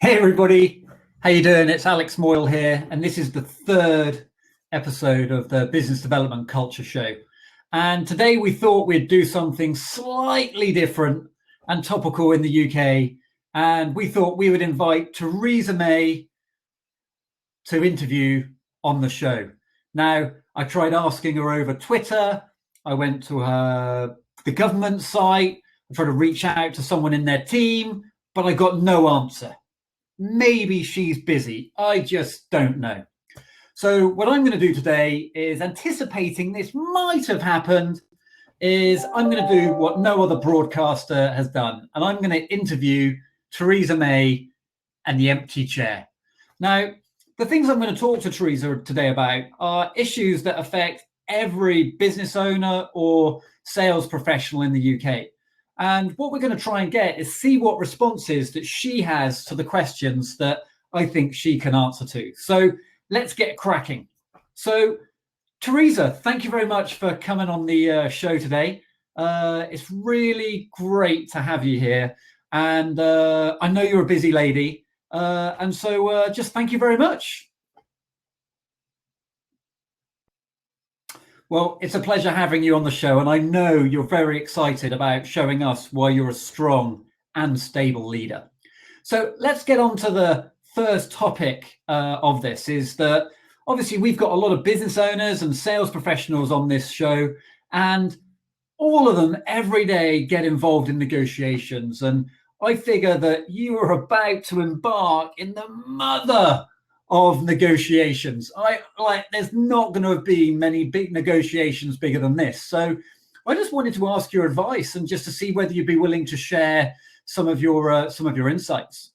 Hey everybody, how you doing? It's Alex Moyle here, and this is the third episode of the Business Development Culture Show. And today we thought we'd do something slightly different and topical in the UK, and we thought we would invite Theresa May to interview on the show. Now, I tried asking her over Twitter. I went to the government site. I tried to reach out to someone in their team, but I got no answer. Maybe she's busy. I just don't know. So what I'm going to do today is, anticipating this might have happened, is I'm going to do what no other broadcaster has done. And I'm going to interview Theresa May and the empty chair. Now, the things I'm going to talk to Theresa today about are issues that affect every business owner or sales professional in the UK. And what we're going to try and get is see what responses that she has to the questions that I think she can answer to. So let's get cracking. So Theresa, thank you very much for coming on the show today. It's really great to have you here. And I know you're a busy lady. And so just thank you very much. Well, it's a pleasure having you on the show, and I know you're very excited about showing us why you're a strong and stable leader. So let's get on to the first topic of this, is that obviously we've got a lot of business owners and sales professionals on this show, and all of them every day get involved in negotiations. And I figure that you are about to embark in the mother of negotiations. There's not going to be many big negotiations bigger than this. So I just wanted to ask your advice, and just to see whether you'd be willing to share some of your insights.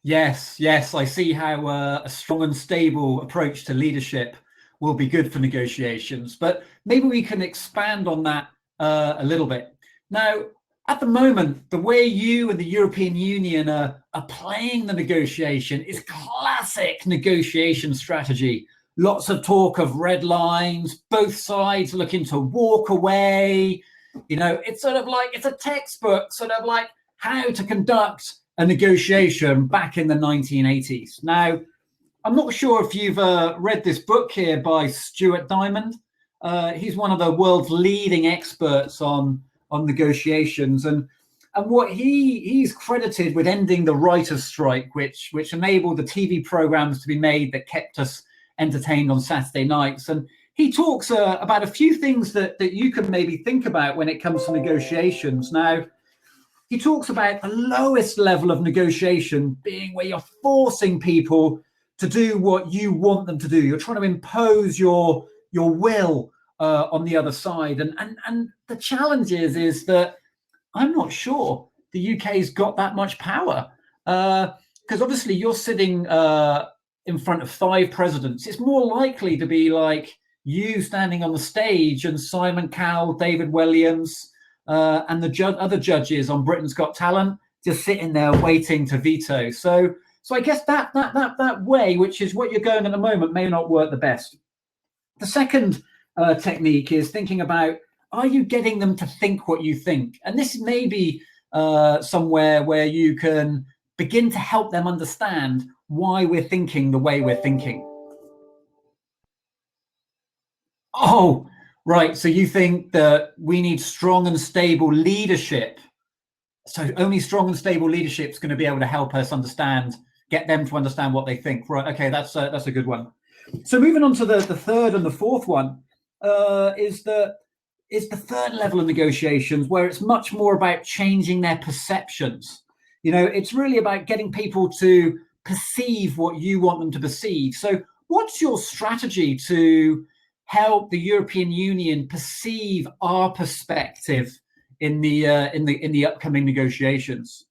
Yes, I see how a strong and stable approach to leadership will be good for negotiations, but maybe we can expand on that a little bit. Now, at the moment, the way you and the European Union are playing the negotiation is classic negotiation strategy. Lots of talk of red lines, both sides looking to walk away. You know, it's sort of like, it's a textbook, sort of like how to conduct a negotiation back in the 1980s. Now, I'm not sure if you've read this book here by Stuart Diamond. He's one of the world's leading experts on negotiations, and what he's credited with ending the writers' strike, which enabled the TV programs to be made that kept us entertained on Saturday nights. And he talks about a few things that you can maybe think about when it comes to negotiations. Now, he talks about the lowest level of negotiation being where you're forcing people to do what you want them to do. You're trying to impose your will on the other side. And the challenge is that I'm not sure the UK's got that much power, because obviously you're sitting in front of 5 presidents. It's more likely to be like you standing on the stage and Simon Cowell, David Williams, and the other judges on Britain's Got Talent just sitting there waiting to veto. So I guess that way, which is what you're going at the moment, may not work the best. The second technique is thinking about, are you getting them to think what you think? And this may be somewhere where you can begin to help them understand why we're thinking the way we're thinking. Oh, right. So you think that we need strong and stable leadership. So only strong and stable leadership is going to be able to help us get them to understand what they think. Right. Okay, that's a good one. So moving on to the third and the fourth one, is the third level of negotiations, where it's much more about changing their perceptions. You know, it's really about getting people to perceive what you want them to perceive. So what's your strategy to help the European Union perceive our perspective in the upcoming negotiations?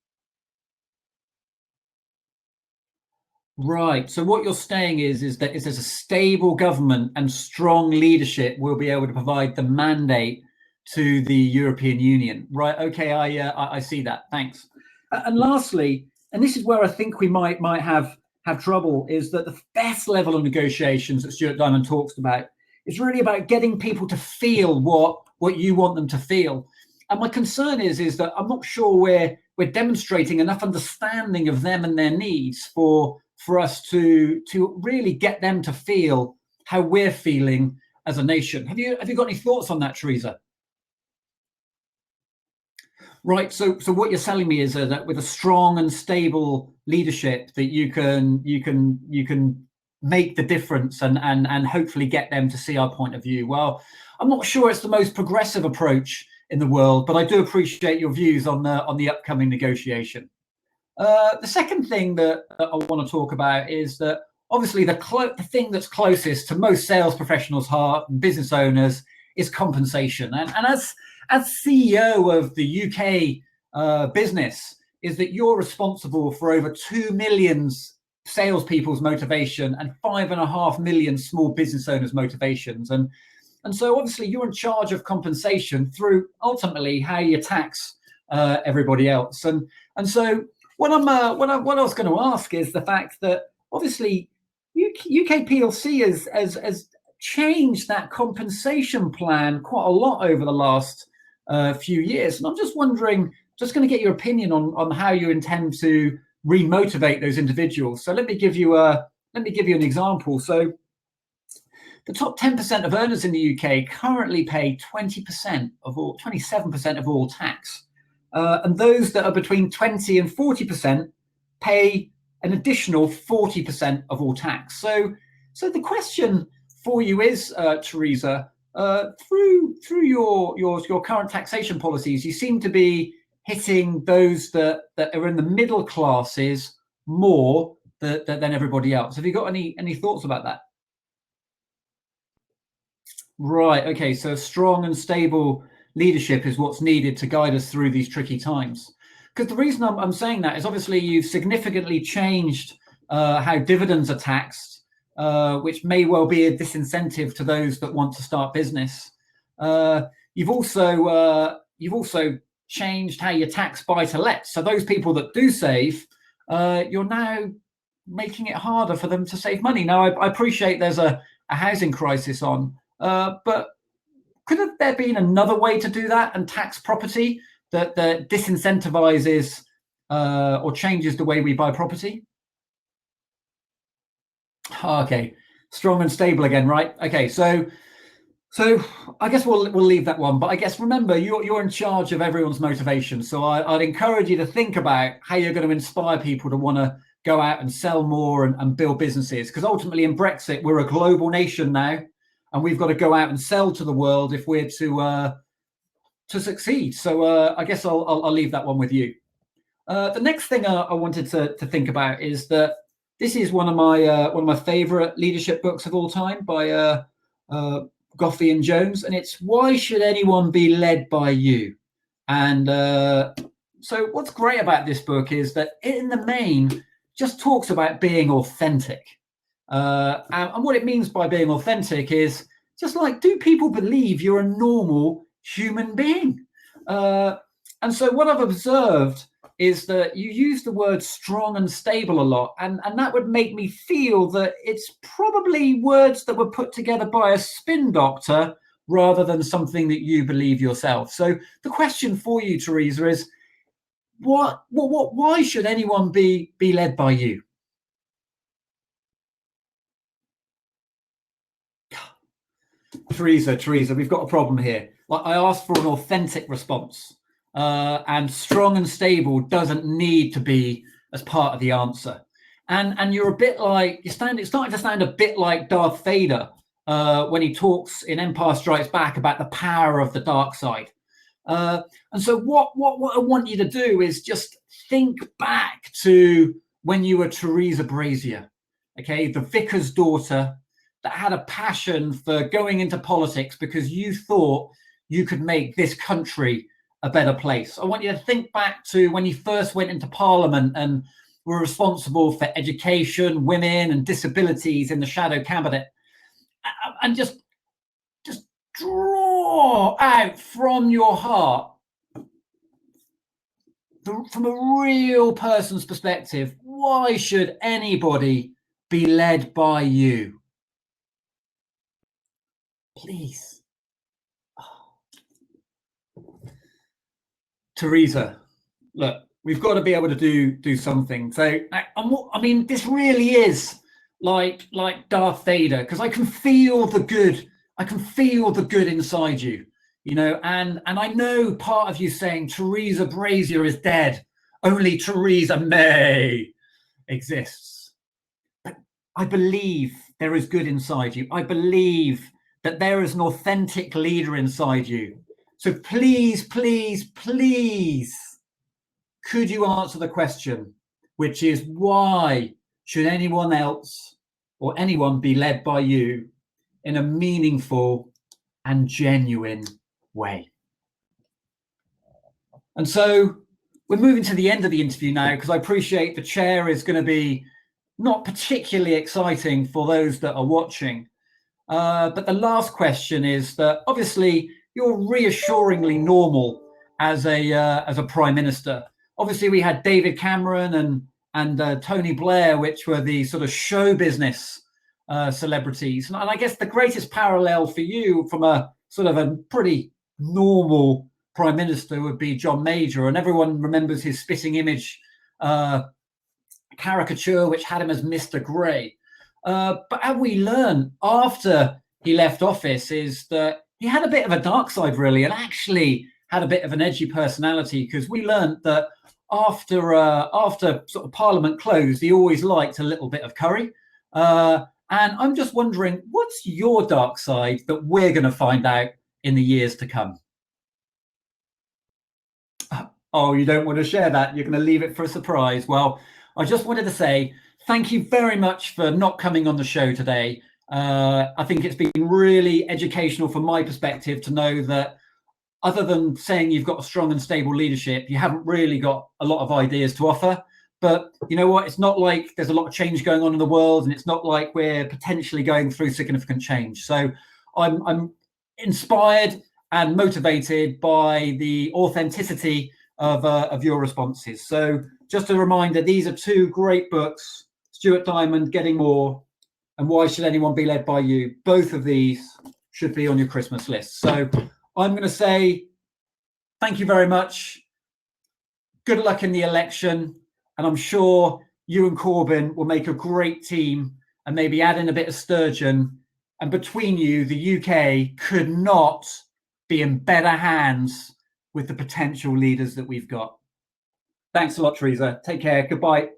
Right. So what you're saying is that if there's a stable government and strong leadership, we'll be able to provide the mandate to the European Union. Right. Okay. I see that. Thanks. And lastly, and this is where I think we might have trouble, is that the best level of negotiations that Stuart Diamond talks about is really about getting people to feel what you want them to feel. my concern is that I'm not sure we're demonstrating enough understanding of them and their needs for us to really get them to feel how we're feeling as a nation. Have you got any thoughts on that, Theresa? Right. So what you're telling me is that with a strong and stable leadership, that you can make the difference and hopefully get them to see our point of view. Well, I'm not sure it's the most progressive approach in the world, but I do appreciate your views on the upcoming negotiation. The second thing that I want to talk about is that obviously the thing that's closest to most sales professionals' heart and business owners is compensation. And as CEO of the UK business, is that you're responsible for over 2 million salespeople's motivation and 5.5 million small business owners' motivations. And so obviously you're in charge of compensation through ultimately how you tax everybody else. And so what I was going to ask is the fact that obviously UK PLC has changed that compensation plan quite a lot over the last few years, and I'm just wondering, just going to get your opinion on how you intend to remotivate those individuals. So let me give you an example. So the top 10% of earners in the UK currently pay 27% of all tax. And those that are between 20 and 40% pay an additional 40% of all tax. So the question for you is, Theresa, through your current taxation policies, you seem to be hitting those that are in the middle classes more than everybody else. Have you got any thoughts about that? Right. Okay. So strong and stable leadership is what's needed to guide us through these tricky times. Because the reason I'm saying that is obviously you've significantly changed how dividends are taxed, which may well be a disincentive to those that want to start business. You've also changed how you tax buy-to-let. So those people that do save, you're now making it harder for them to save money. Now, I appreciate there's a housing crisis on, but could have there been another way to do that and tax property that disincentivizes or changes the way we buy property? Okay, strong and stable again, right? Okay, so I guess we'll leave that one. But I guess remember, you're in charge of everyone's motivation. So I'd encourage you to think about how you're going to inspire people to want to go out and sell more and build businesses. Because ultimately, in Brexit, we're a global nation now, and we've got to go out and sell to the world if we're to succeed. So I guess I'll leave that one with you. The next thing I wanted to think about is that this is one of my favorite leadership books of all time by Goffey and Jones, and it's Why Should Anyone Be Led by You? And so what's great about this book is that it, in the main, just talks about being authentic. And what it means by being authentic is just like, do people believe you're a normal human being? And so what I've observed is that you use the word strong and stable a lot, and that would make me feel that it's probably words that were put together by a spin doctor rather than something that you believe yourself. So the question for you, Theresa, is why should anyone be led by you? Theresa, we've got a problem here. Like, I asked for an authentic response. And strong and stable doesn't need to be as part of the answer. And you're a bit like, it's starting to sound a bit like Darth Vader when he talks in Empire Strikes Back about the power of the dark side. And so what I want you to do is just think back to when you were Theresa Brazier, okay, the vicar's daughter that had a passion for going into politics because you thought you could make this country a better place. I want you to think back to when you first went into Parliament and were responsible for education, women, and disabilities in the shadow cabinet, and just draw out from your heart, from a real person's perspective, why should anybody be led by you? Please. Theresa, look, we've got to be able to do something. So I mean, this really is like Darth Vader, because I can feel the good. I can feel the good inside you, you know, and I know part of you saying Theresa Brazier is dead. Only Theresa May exists. But I believe there is good inside you. I believe that there is an authentic leader inside you. So please, please, please, could you answer the question, which is, why should anyone else or anyone be led by you in a meaningful and genuine way? And so we're moving to the end of the interview now, because I appreciate the chair is going to be not particularly exciting for those that are watching. But the last question is that obviously you're reassuringly normal as a prime minister. Obviously, we had David Cameron and Tony Blair, which were the sort of show business celebrities. And I guess the greatest parallel for you from a sort of a pretty normal prime minister would be John Major. And everyone remembers his spitting image caricature, which had him as Mr. Grey. But how we learned after he left office is that he had a bit of a dark side, really, and actually had a bit of an edgy personality, because we learned that after sort of Parliament closed, he always liked a little bit of curry. And I'm just wondering, what's your dark side that we're going to find out in the years to come? Oh, you don't want to share that? You're going to leave it for a surprise? Well, I just wanted to say thank you very much for not coming on the show today. I think it's been really educational from my perspective to know that other than saying you've got a strong and stable leadership, you haven't really got a lot of ideas to offer. But you know what? It's not like there's a lot of change going on in the world, and it's not like we're potentially going through significant change. So I'm inspired and motivated by the authenticity of your responses. So just a reminder, these are two great books, Stuart Diamond, Getting More, and Why Should Anyone Be Led by You? Both of these should be on your Christmas list. So I'm going to say thank you very much. Good luck in the election. And I'm sure you and Corbyn will make a great team, and maybe add in a bit of Sturgeon. And between you, the UK could not be in better hands with the potential leaders that we've got. Thanks a lot, Theresa. Take care. Goodbye.